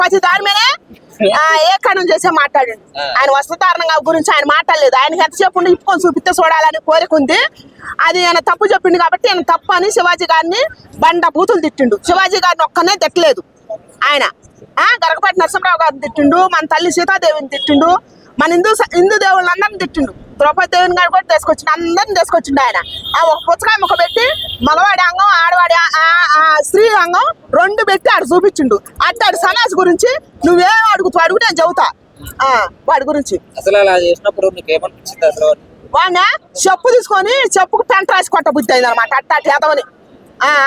ప్రతి దాని మీదే ఏ కారణం చేసే మాట్లాడండి. ఆయన వస్త్రధారణ గురించి ఆయన మాట్లాడలేదు. ఆయనకి ఎంతసేపు ఉండి ఇప్పుకొని చూపిస్తే చూడాలని కోరిక ఉంది. అది ఆయన తప్పు చెప్పిండు కాబట్టి ఆయన తప్పు అని శివాజీ గారిని బండ బూతులు తిట్టిండు. శివాజీ గారిని ఒక్కనే తిట్టలేదు ఆయన. గరగపాటి నరసింహరావు గారిని తిట్టిండు, మన తల్లి సీతాదేవిని తిట్టిండు, మన హిందూ దేవుళ్ళందరిని తిట్టిండు. ద్రౌపది దేవిని గారు కూడా తీసుకొచ్చిండు, అందరిని తీసుకొచ్చిండు ఆయన. ఒక పుచ్చకాయ ముక్క పెట్టి మగవాడి అంగం ఆడవాడి స్త్రీ అంగం రెండు పెట్టి ఆడు చూపించిండు. అట్టాడు సన్నాసి గురించి నువ్వేం అడుగుతావు అడుగు, నేను చెబుతా వాడి గురించి. అసలు అలా చేసినప్పుడు నీకు ఏమనిపించింది? అసలు వాడిని చెప్పు తీసుకొని చెప్పుకు పెంట రాసి కొట్ట బుద్ధి అయింది అనమాట. అట్టాటి ఎదవని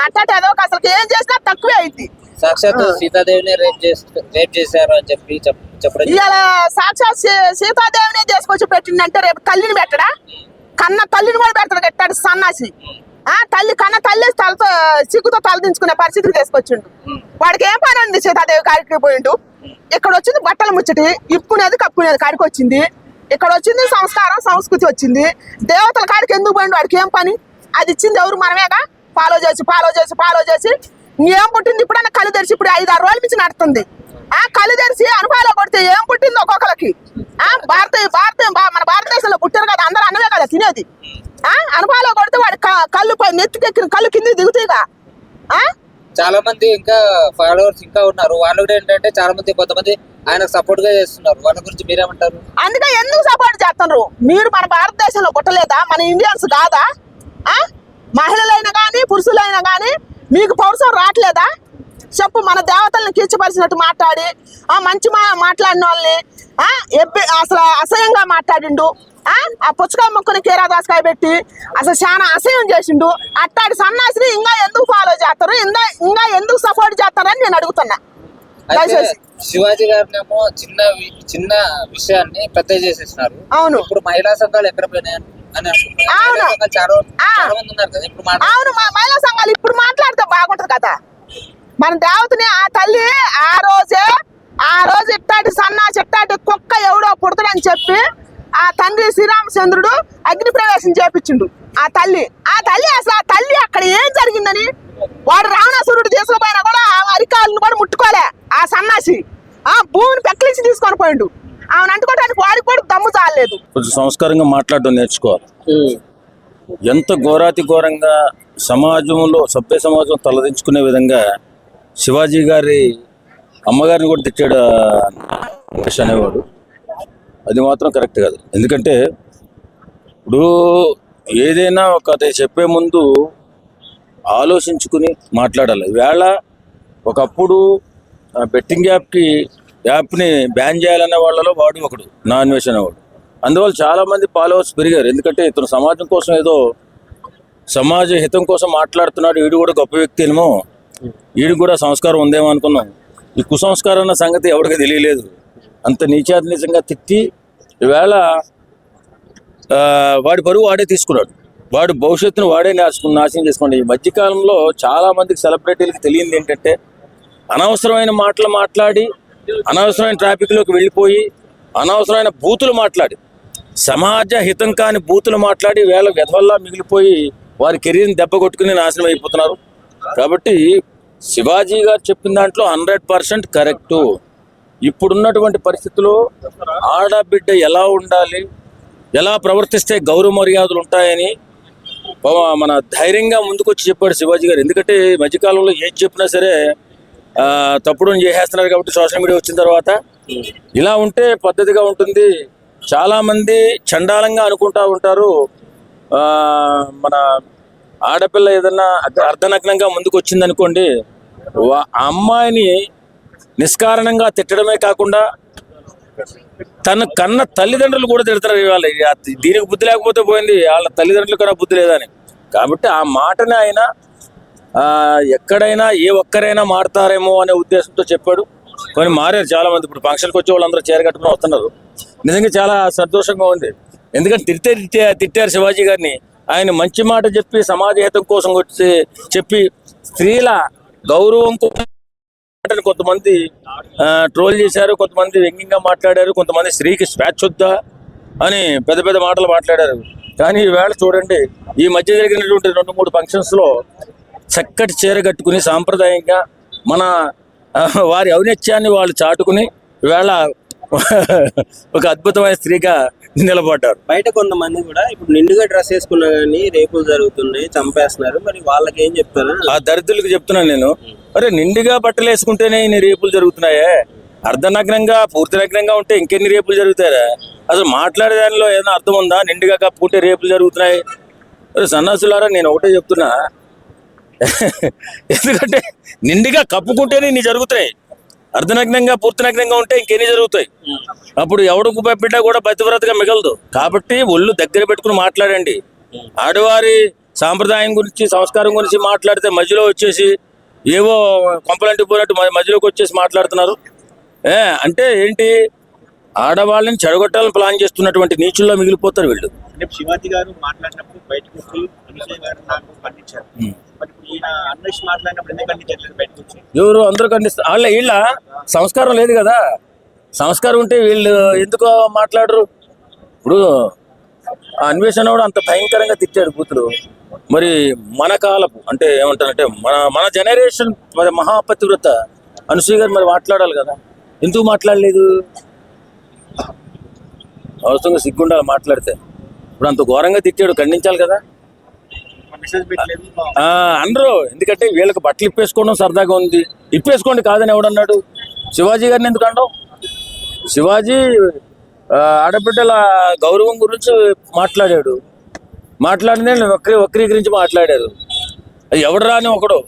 అట్టాటి ఎదవకి అసలు ఏం చేసినా తక్కువే అయింది. సాక్షాత్ సీతాదేవిని రేప్ చేశారు అని చెప్పడం ఇలా సాక్షాత్ సీతాదేవిని తీసుకొచ్చి పెట్టిందంటే రేపు తల్లిని పెట్టడా? కన్న తల్లిని కూడా పెడతాడు కట్టాడు సన్నాసి. కన్న తల్లి తలతో సిగ్గుతో తలదించుకునే పరిస్థితికి తీసుకొచ్చిండు. వాడికి ఏం పని ఉంది? సీతాదేవి కాడికి పోయిండు. ఇక్కడ వచ్చింది బట్టలు ముచ్చటి, ఇప్పునేది కప్పుకునేది కాడికి వచ్చింది. ఇక్కడ వచ్చింది సంస్కారం సంస్కృతి వచ్చింది. దేవతల కాడికి ఎందుకు పోయిండు? వాడికి ఏం పని? అది ఇచ్చింది ఎవరు? మనమేగా. ఫాలో చేసి ఏం పుట్టింది? ఇప్పుడన్నా కళ్ళు తెరిచి ఇప్పుడు 5-6 రోజుల నుంచి నడుతుంది. కళ్ళు తెరిచి అనుభవాలో కొడితే ఏం పుట్టింది ఒక్కొక్కరికి? మన భారతదేశంలో పుట్టారు కదా, అందరూ అన్నమే కదా తినేది. అనుభవాలో కొడితే వాడి కళ్ళు నెత్తికెక్కిన కళ్ళు కింద దిగుతాయిగా. చాలా మంది ఇంకా ఫాలోవర్స్ ఇంకా ఉన్నారు. వాళ్ళు కూడా ఏంటంటే చాలా మంది కొంతమంది ఆయనకు సపోర్ట్ గా చేస్తున్నారు. వాళ్ళ గురించి మీరేమంటారు? అందుకే ఎందుకు సపోర్ట్ చేస్తున్నారు? మీరు మన భారతదేశంలో పుట్టలేదా? మన ఇండియన్స్ కాదా? మహిళలైనా కానీ పురుషులైనా కానీ మీకు పౌరుషం రావట్లేదా? చెప్పు. మన దేవతల్ని కించపరిచినట్టు మాట్లాడి మంచి మాట్లాడిన వాళ్ళని అసలు అసహ్యంగా మాట్లాడిండు. ఆ పుచ్చకాయ ముక్కని కీరాదాసకాయ పెట్టి అసలు చాలా అసహ్యం చేసిండు. అట్టాడి సన్నాసిని ఇంకా ఎందుకు ఫాలో చేస్తారు, ఇంకా ఎందుకు సపోర్ట్ చేస్తారని నేను అడుగుతున్నా. శివాజీ గారినేమో చిన్న విషయాన్ని పెద్ద చేసేసినారు. అవును. ఇప్పుడు మహిళా సంఘాలు ఎక్కడ పోయినాయి అని అవును. మహిళా సంఘాలు ఇప్పుడు మాట్లాడితే బాగుంటది కదా. మన దేవతని ఆ తల్లి ఆ రోజు ఇట్టాటి ఇట్టాటి కుక్క ఎవడో పుడతాడని చెప్పి ఆ తండ్రి శ్రీరామచంద్రుడు అగ్ని ప్రవేశం చేపించిండు. ఆ తల్లి అసలు ఆ తల్లి అక్కడ ఏం జరిగిందని వాడు రావణాసురుడు తీసుకుపోయినా కూడా ఆ అరికాలను కూడా ముట్టుకోలే. ఆ సన్నాసి భూమిని పెక్కలించి తీసుకొని పోయిండు. ఆమెను అంటుకోవడానికి వాడికి కూడా దమ్ము చాలలేదు. కొంచెం సంస్కారంగా మాట్లాడడం నేర్చుకోవాలి. ఎంత ఘోరాతి ఘోరంగా సమాజంలో సభ్య సమాజం తలదించుకునే విధంగా శివాజీ గారి అమ్మగారిని కూడా తిట్టాడు అనేవాడు. అది మాత్రం కరెక్ట్ కాదు. ఎందుకంటే ఇప్పుడు ఏదైనా ఒక చెప్పే ముందు ఆలోచించుకుని మాట్లాడాలి. వేళ ఒకప్పుడు బెట్టింగ్ యాప్ని బ్యాన్ చేయాలనే వాళ్ళలో వాడు ఒకడు, నా అన్వేషణ వాడు. అందువల్ల చాలామంది ఫాలోవర్స్ పెరిగారు. ఎందుకంటే ఇతను సమాజం కోసం ఏదో సమాజ హితం కోసం మాట్లాడుతున్నాడు, వీడు కూడా గొప్ప వ్యక్తి ఏమో, వీడికి కూడా సంస్కారం ఉందేమో అనుకున్నాం. ఈ కుసంస్కారం అన్న సంగతి ఎవరికి తెలియలేదు. అంత నీచానిజంగా తిట్టి ఈవేళ వాడి పరువు వాడే తీసుకున్నాడు. వాడు భవిష్యత్తును వాడే నాశనం చేసుకోండి. ఈ మధ్యకాలంలో చాలామందికి సెలబ్రిటీలకు తెలియంది ఏంటంటే అనవసరమైన మాటలు మాట్లాడి అనవసరమైన ట్రాఫిక్లోకి వెళ్ళిపోయి అనవసరమైన బూతులు మాట్లాడి సమాజ హితం కాని బూతులు మాట్లాడి వేళ వెధవల్లా మిగిలిపోయి వారి కెరీర్ని దెబ్బ కొట్టుకుని నాశనం అయిపోతున్నారు. కాబట్టి శివాజీ గారు చెప్పిన దాంట్లో 100% కరెక్టు. ఇప్పుడున్నటువంటి పరిస్థితుల్లో ఆడబిడ్డ ఎలా ఉండాలి, ఎలా ప్రవర్తిస్తే గౌరవ మర్యాదలు ఉంటాయని మన ధైర్యంగా ముందుకొచ్చి చెప్పాడు శివాజీ గారు. ఎందుకంటే మధ్యకాలంలో ఏది చెప్పినా సరే తప్పుడు చేసేస్తున్నారు. కాబట్టి సోషల్ మీడియా వచ్చిన తర్వాత ఇలా ఉంటే పద్ధతిగా ఉంటుంది. చాలామంది చండాలంగా అనుకుంటా ఉంటారు. మన ఆడపిల్ల ఏదన్నా అర్ధనగ్నంగా ముందుకు వచ్చిందనుకోండి, ఆ అమ్మాయిని నిష్కారణంగా తిట్టడమే కాకుండా తన కన్న తల్లిదండ్రులు కూడా తిడతారు. ఇవాళ దీనికి బుద్ధి లేకపోతే పోయింది, వాళ్ళ తల్లిదండ్రులు కన్నా బుద్ధి లేదని. కాబట్టి ఆ మాటని ఆయన ఎక్కడైనా ఏ ఒక్కరైనా మారుతారేమో అనే ఉద్దేశంతో చెప్పాడు. కొన్ని మారారు చాలామంది. ఇప్పుడు ఫంక్షన్కి వచ్చే వాళ్ళందరూ చేరగట్టుకుని వస్తున్నారు. నిజంగా చాలా సంతోషంగా ఉంది. ఎందుకంటే తిట్టారు శివాజీ గారిని. ఆయన మంచి మాట చెప్పి సమాజ హితం కోసం వచ్చి చెప్పి స్త్రీల గౌరవం కోసం కొంతమంది ట్రోల్ చేశారు, కొంతమంది వ్యంగ్యంగా మాట్లాడారు, కొంతమంది స్త్రీకి స్వేచ్ఛొద్దా అని పెద్ద పెద్ద మాటలు మాట్లాడారు. కానీ ఈవేళ చూడండి, ఈ మధ్య జరిగినటువంటి 2-3 ఫంక్షన్స్లో చక్కటి చీర కట్టుకుని సాంప్రదాయంగా మన వారి ఔన్నత్యాన్ని వాళ్ళు చాటుకుని ఇవాళ ఒక అద్భుతమైన స్త్రీగా నిలబడ్డారు. బయట కొంతమంది కూడా ఇప్పుడు నిండుగా డ్రెస్ వేసుకున్నా కానీ రేపులు జరుగుతున్నాయి, చంపేస్తున్నారు. మరి వాళ్ళకి ఏం చెప్తారు? ఆ దరిద్రులకు చెప్తున్నాను నేను, అరే నిండుగా బట్టలు వేసుకుంటేనే ఇన్ని రేపులు జరుగుతున్నాయే, అర్ధనగ్నంగా పూర్తి నగ్నంగా ఉంటే ఇంకెన్ని రేపులు జరుగుతారా? అసలు మాట్లాడే దానిలో ఏదైనా అర్థం ఉందా? నిండుగా కప్పుకుంటే రేపులు జరుగుతున్నాయి. అరే సన్నాసులారా, నేను ఒకటే చెప్తున్నా, ఎందుకంటే నిండుగా కప్పుకుంటేనే ఇన్ని జరుగుతాయి, అర్ధనగ్నంగా పూర్తి నగ్నంగా ఉంటే ఇంకెన్ని జరుగుతాయి. అప్పుడు ఎవడు బిడ్డ కూడా పతివ్రతగా మిగలదు. కాబట్టి ఒళ్ళు దగ్గర పెట్టుకుని మాట్లాడండి. ఆడవారి సాంప్రదాయం గురించి సంస్కారం గురించి మాట్లాడితే మధ్యలో వచ్చేసి ఏవో కొంపలంటి పోయినట్టు మధ్యలోకి వచ్చేసి మాట్లాడుతున్నారు. అంటే ఏంటి, ఆడవాళ్ళని చెడగొట్టాలని ప్లాన్ చేస్తున్నటువంటి నీచుల్లో మిగిలిపోతారు వీళ్ళు. అంటే శివాజీ గారు మాట్లాడినప్పుడు బయటకు వచ్చి అనుసూయ గారు నాకు ఖండించారు. మరి ఇప్పుడు ఈయన అన్వేష్ మాట్లాడినప్పుడు ఎందుకు ఖండించట్లేదు బయటకు వచ్చి? ఎవరు అందరూ ఖండిస్తారు. వీళ్ళ సంస్కారం లేదు కదా. సంస్కారం ఉంటే వీళ్ళు ఎందుకు మాట్లాడరు? ఇప్పుడు ఆ అన్వేషణ కూడా అంత భయంకరంగా తిట్టాడు కూతురు. మరి మన కాలపు అంటే ఏమంటారంటే మన జనరేషన్ మరి మహాపతివ్రత అనసూయ గారు మరి మాట్లాడాలి కదా, ఎందుకు మాట్లాడలేదు? అవసరంగా సిగ్గుండాలి మాట్లాడితే. ఇప్పుడు అంత ఘోరంగా తిట్టాడు, ఖండించాలి కదా. మెసేజ్ పెట్టలేదు అనరు, ఎందుకంటే వీళ్ళకి బట్టలు ఇప్పేసుకోవడం సరదాగా ఉంది. ఇప్పేసుకోండి కాదని ఎవడన్నాడు? శివాజీ గారిని ఎందుకు అనడం? శివాజీ ఆడబిడ్డల గౌరవం గురించి మాట్లాడాడు. మాట్లాడినే వక్రీకరించి మాట్లాడారు. ఎవడు రాని ఒకడు,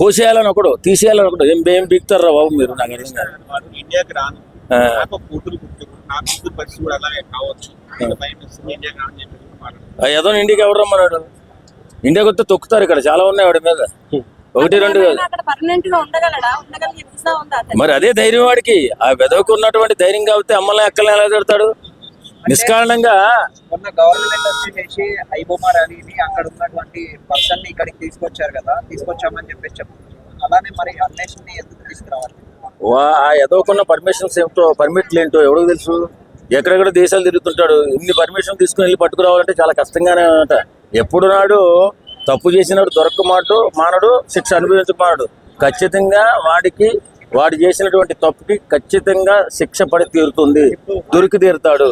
కోసేయాలని ఒకడు, తీసేయాలని ఒకడు. ఏం బీక్తారా బాబు మీరు? నాకు అర్థం కాదు. ఇండియాకి రాను, నాకు కూతురు పుట్టుకు, నా కూతురు పరిస్థితి కూడా అలాగే కావచ్చు, ఇండియాకి రాని చెప్పి ఏదో ఇండియాకి ఎవరు రమ్మన్నాడు? ఇండియాకి వస్తే తొక్కుతారు. ఇక్కడ చాలా ఉన్నాయి వాడి మీద, ఒకటి రెండు కాదు. మరి అదే ధైర్యం వాడికి. ఆ వెదవకు ఉన్నటువంటి ధైర్యం కాబట్టి అమ్మల్ని అక్కల్ని ఎలా తిడతాడు నిష్కారణంగా? మొన్న గవర్నమెంట్ వచ్చేసి ఐబొమ్మర్ అలీని అక్కడ ఉన్నటువంటి పర్సన్ ని ఇక్కడికి తీసుకొచ్చారు కదా, తీసుకొచ్చామని చెప్పేసి చెప్తున్నారు. అలానే మరి అన్వేషణ ఎందుకు తీసుకురావాలి? ఆ ఎదవకున్న పర్మిషన్స్ ఏమిటో, పర్మిట్లు ఏంటో ఎవరికి తెలుసు? ఎక్కడెక్కడ దేశాలు తిరుగుతుంటాడు. ఇన్ని పర్మిషన్ తీసుకుని వెళ్ళి పట్టుకురావాలంటే చాలా కష్టంగానే అనమాట. ఎప్పుడు నాడు తప్పు చేసినాడు దొరకమాటు మానడు, శిక్ష అనుభవించమానడు. ఖచ్చితంగా వాడు చేసినటువంటి తప్పుకి ఖచ్చితంగా శిక్ష పడి తీరుతుంది, దొరికి తీరుతాడు.